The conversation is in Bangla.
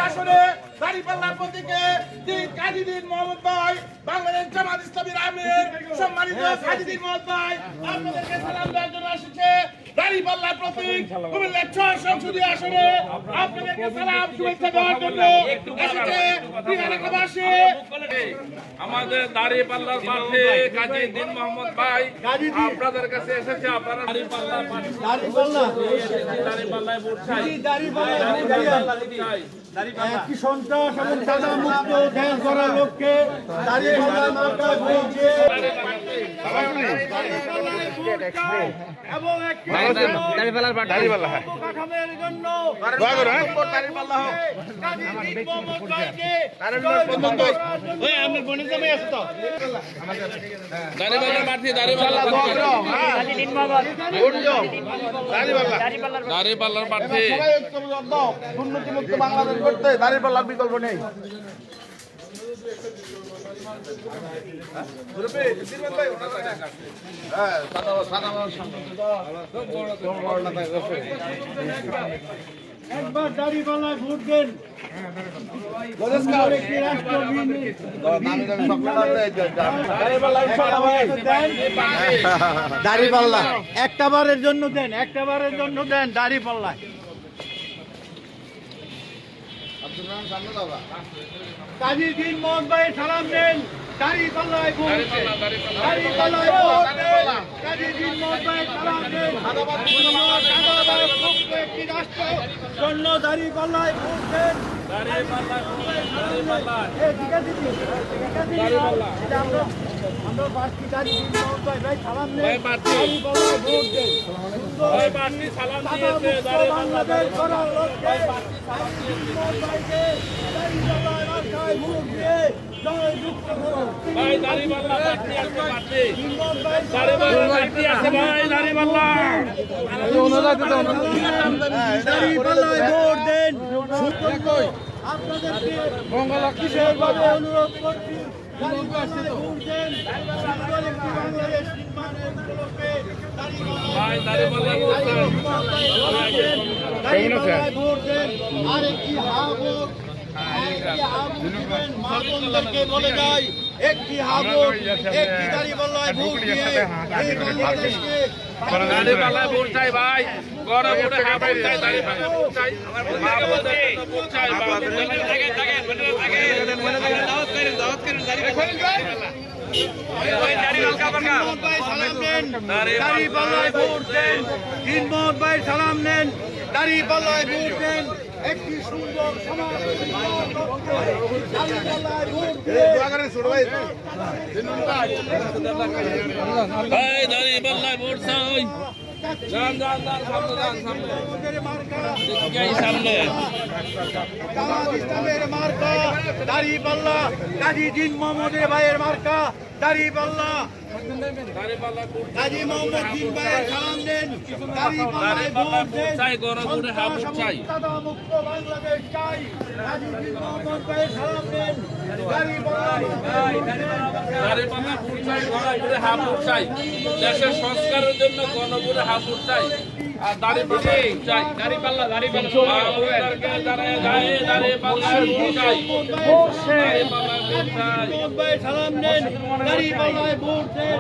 আসনে দাঁড়িপাল্লার প্রতীকে কাজী দ্বীন মোহাম্মদ ভাই বাংলাদেশ জামাত ইসলামীর আমির সম্মানিত কাজী দ্বীন মোহাম্মদ ভাই আপনাদেরকে সালাম দেওয়ার জন্য আসছে। দাঁড়িপাল্লার প্রতীক কুমিল্লা 6 সংসদীয় আসনে আপনাদেরকে সালাম শুভেচ্ছা দেওয়ার জন্য এসেছে প্রিয় এলাকাবাসী। আমাদের দাঁড়িপাল্লার প্রার্থী কাজী দ্বীন মোহাম্মদ ভাই আপনাদের কাছে এসেছে। আপনারা দাঁড়িপাল্লায় ভোট চাই। একটি সন্ত্রাস এবং চাঁদা মুক্ত দেশ গড়ার লক্ষ্যে দাঁড়িপাল্লা মার্কায় ভোট দিয়ে এবং একটি কাঠামের জন্য দাঁড়িপাল্লা হোক। দাঁড়িপাল্লার প্রার্থী দাঁড়িপাল্লার প্রার্থী দুর্নীতিমুক্ত বাংলাদেশ করতে দাঁড়িপাল্লার বিকল্প নেই। একবার দাঁড়িপাল্লায় ভোট দেন। দাঁড়িপাল্লা একটা বারের জন্য দেন, একটা বারের জন্য দেন দাঁড়িপাল্লায়। কাজী দ্বীন মোহাম্মদ ভাই সালাম দেন। দাঁড়িপাল্লায় ভোট দেন, দাঁড়িপাল্লায় ভোট দেন। কাজী দ্বীন মোহাম্মদ ভাই সালাম দেন। একটি রাষ্ট্র জন্য দাঁড়িপাল্লায় ভোট দেন। আমরা প্রার্থী কাজী দ্বীন মোহাম্মদ ভাই সালাম দেন। দাঁড়িপাল্লায় ভোট দেন। বাংলাদেশ গড়ার লক্ষ্যে ভোট দিয়ে জয় যুক্ত করুন। দাঁড়িপাল্লায় ভোট দেন। আপনাদেরকে বিশেষভাবে অনুরোধ করছি, দাঁড়িপাল্লায় ভোট দেন। সুন্দর একটি বাংলাদেশ নির্মাণের উপলক্ষে দাঁড়িপাল্লায় ভোট দেন। আরেকটি হাবুক মা বোনদেরকে বলে যায়, একটি হাবুক একটি দাঁড়িপাল্লায় ভোট দিয়ে এই বাংলাদেশকে দাঁড়িপাল্লায় ভোট চাই ভাই। গণভোটে হ্যাঁ ভোট চাই। দাঁড়িপাল্লায় ভোট চাই। মা বোনদের জন্য ভোট চাই। দাঁড়িপাল্লায় ভোট দেন। দ্বীন মোহাম্মদ ভাই সালাম নেন। দাঁড়িপাল্লায় ভোট দেন। একটি সুন্দর সমাজ দাঁড়িপাল্লায় ভোট দেন। দাঁড়িপাল্লায় ভোট চাই। সামনে ইসলামের মার্কা দাঁড়িপাল্লা। কাজী দ্বীন মোহাম্মদের ভাইয়ের মার্কা দাঁড়িপাল্লা। কাজী মোহাম্মদ দ্বীন ভাইয়ের সালাম দেন। দাঁড়িপাল্লায় ভোট দেন। গণভোটে হ্যাঁ ভোট চাই। মুক্ত বাংলাদেশ চাই। কাজী দ্বীন মোহাম্মদ ভাইয়ের সালাম দেন। দাঁড়িপাল্লায় দাঁড়িপাল্লা ভোট চাই। গণভোটে হ্যাঁ ভোট চাই। দেশের সংস্কারের জন্য গণভোটে হ্যাঁ ভোট চাই। আর দাঁড়িপাল্লা চাই। দাঁড়িপাল্লা দাঁড়িপাল্লা ভোট চাই। সালাম দেন। দাঁড়িপাল্লায় ভোট দেন।